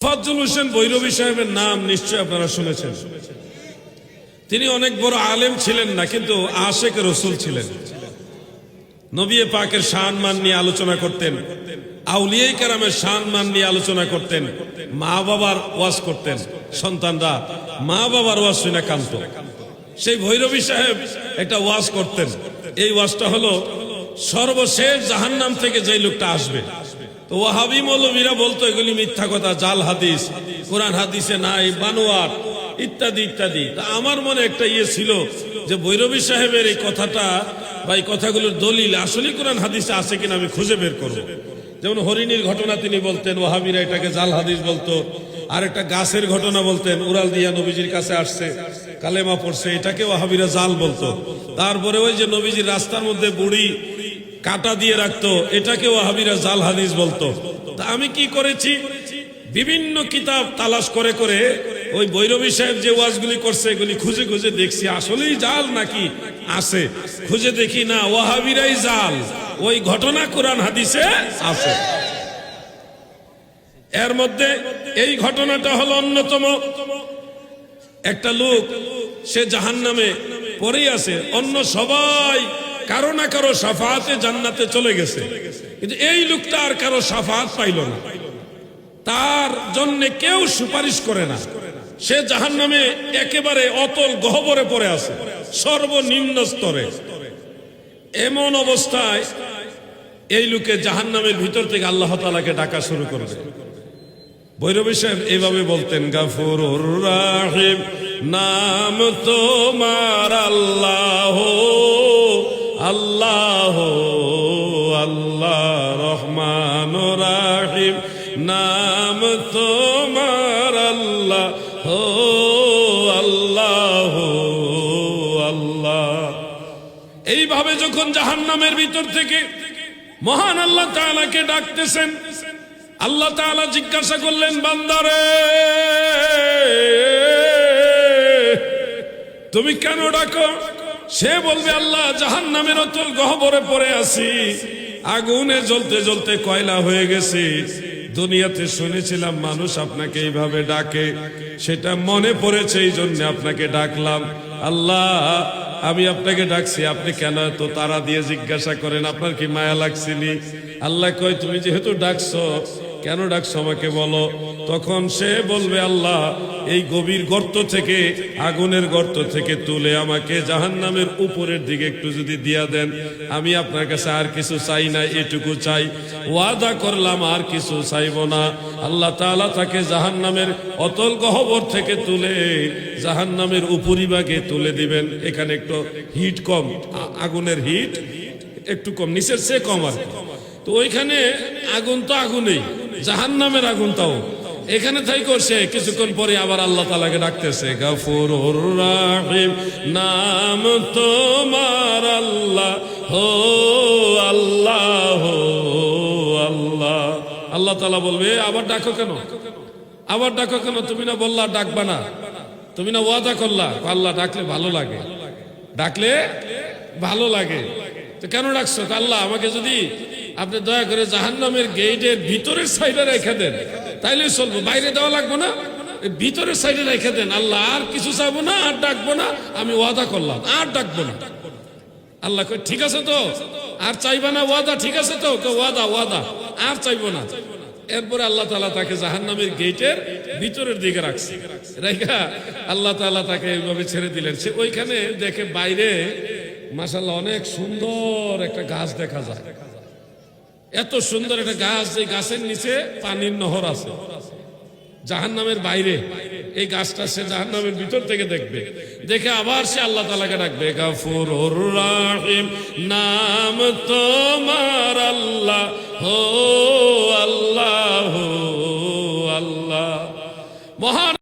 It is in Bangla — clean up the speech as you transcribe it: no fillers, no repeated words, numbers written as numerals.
ফজল হোসেন ভৈরবী সাহেবের নাম নিশ্চয় আপনারা শুনেছেন। তিনি অনেক বড় আলেম ছিলেন না, কিন্তু আশেক রসুল ছিলেন। নবী পাকের শান-মান নিয়ে আলোচনা করতেন, আউলিয়া কেরামের শান-মান নিয়ে আলোচনা করতেন, মা বাবার ওয়াজ করতেন। সন্তানরা মা বাবার ওয়াজ শুনে কান্ত। সেই ভৈরবী সাহেব একটা ওয়াজ করতেন। এই ওয়াজটা হলো, সর্বশেষ জাহান্নাম থেকে যে লোকটা আসবে। তো ওয়াহাবি মৌলবীরা বলতো এগুলি মিথ্যা কথা, জাল হাদিস, কোরআন হাদিসে নাই, বানোয়াট ইত্যাদি ইত্যাদি। তা আমার মনে একটা ছিল যে ভৈরবী সাহেবের এই কথাটা বা এই কথাগুলোর দলিল আসলে কোরআন হাদিসে আছে কিনা আমি খুঁজে বের করব। যেমন হরিণীর ঘটনা তিনি বলতেন, ওয়াহাবিরা এটাকে জাল হাদিস বলতো। আর একটা গাছের ঘটনা বলতেন, উড়াল দিয়া নবীজির কাছে আসছে, কালেমা পড়ছে, এটাকে ওয়াহাবিরা জাল বলতো। তারপরে ওই যে নবীজির রাস্তার মধ্যে বুড়ি কাটা দিয়ে রাখতো, এটাকে ওয়াহাবিরা জাল হাদিস বলতো। তা আমি কি করেছি, বিভিন্ন কিতাব তালাশ করে করে ওই ভৈরবী সাহেব যে ওয়াজগুলি করছে এগুলি খুঁজে খুঁজে দেখছি আসলেই জাল নাকি আছে। খুঁজে দেখি না, ওয়াহাবিরাই জাল, ওই ঘটনা কোরআন হাদিসে আছে। এর মধ্যে এই ঘটনাটা হলো অন্যতম। একটা লোক, সে জাহান্নামে পড়ে আছে, অন্য সবাই কারো না কারো শাফাআতে জান্নাতে চলে গেছে, কিন্তু এই লোকটা আর কারো শাফাআত পাইল না, তার জন্য কেউ সুপারিশ করে না। সে জাহান্নামে একেবারে অতল গহ্বরে পড়ে আছে, সর্বনিম্ন স্তরে। এমন অবস্থায় এই লোকে জাহান্নামের ভিতর থেকে আল্লাহ তাআলাকে ডাকা শুরু করবে। ভৈরবী সাহেব এইভাবে বলতেন, গাফুরুর রাহিম নাম তোমার আল্লাহ, আল্লাহ আল্লাহ, রহমান রাহিম নাম তোমার আল্লাহ, আল্লাহ আল্লাহ। এইভাবে যখন জাহান্নামের ভিতর থেকে মহান আল্লাহ তাআলাকে ডাকতেছেন, আল্লাহ তাআলা জিজ্ঞাসা করলেন, বান্দারে তুমি কেন ডাকো? সে বলবে, আল্লাহ জাহান্নামের অতল গহ্বরে পড়ে আছি, আগুনে জ্বলতে জ্বলতে কয়লা হয়ে গেছে। দুনিয়াতে শুনেছিলাম মানুষ আপনাকে এইভাবে ডাকে, সেটা মনে পড়েছে, এই জন্য আপনাকে ডাকলাম। আল্লাহ আমি আপনাকে ডাকছি, আপনি কেন তো তারা দিয়ে জিজ্ঞাসা করেন, আপনার কি মায়া লাগছিনি? আল্লাহ কয়, তুমি যেহেতু ডাকছো, কেন ডাকছো আমাকে বলো। তখন সে বলবে, আল্লাহ এই গভীর গর্ত থেকে, আগুনের গর্ত থেকে তুলে আমাকে জাহান্নামের উপরের দিকে একটু যদি দিয়া দেন, আমি আপনার কাছে আর কিছু চাই না, এটুকু চাই, ওয়াদা করলাম আর কিছু চাইব না। আল্লাহ তাআলা তাকে জাহান্নামের অতল গহ্বর থেকে তুলে জাহান্নামের উপরিভাগে তুলে দিবেন। এখানে একটু হিট কম, আগুনের হিট একটু কম, নিচের চেয়ে কম আর। তো ওইখানে আগুন তো আগুনেই, জাহান্নামের আগুনটাও এখানে তাই করছে। কিছুক্ষণ পরে আবার আল্লাহ তাআলাকে ডাকতেছে, গাফুরুর রাহিম নাম তোমার আল্লাহ, আল্লাহ আল্লাহ। আল্লাহ তাআলা বলবে, আবার ডাকো কেন, আবার ডাকো কেন? তুমি না বললা ডাকবা না, তুমি না ওয়াদা করলা। আল্লাহ ডাকলে ভালো লাগে, ডাকলে ভালো লাগে, তো কেন ডাকছো? আল্লাহ আমাকে যদি আপনি দয়া করে জাহান্নামের গেটের ভিতরের সাইডে রেখে দেন তাইলে চলবো, বাইরে দেওয়া লাগবো না, ভিতরের সাইডে রেখে দেন। আল্লাহ আর কিছু চাইবো না, আর ডাকবো না, আমি ওয়াদা করলাম আর ডাকবো না। আল্লাহ কই, ঠিক আছে তো, আর চাইবা না, ওয়াদা ঠিক আছে তো, ওয়াদা ওয়াদা, আর চাইবো না। এরপরে আল্লাহ তাআলা তাকে জাহান্নামের গেটের ভিতরের দিকে রাখছে, রেখা আল্লাহ তাআলা তাকে এইভাবে ছেড়ে দিলেন। সে ওইখানে দেখে বাইরে মাশাআল্লাহ অনেক সুন্দর একটা গাছ দেখা যায়, এত সুন্দর একটা গাছ, এই গাছের নিচে পানির নহর আছে জাহান্নামের বাইরে। এই গাছটা সে জাহান্নামের ভিতর থেকে দেখবে, দেখে আবার সে আল্লাহ তাআলাকে ডাকবে, গাফুরুর রাহিম নাম তোমার আল্লাহ, আল্লাহ আল্লাহ। মহান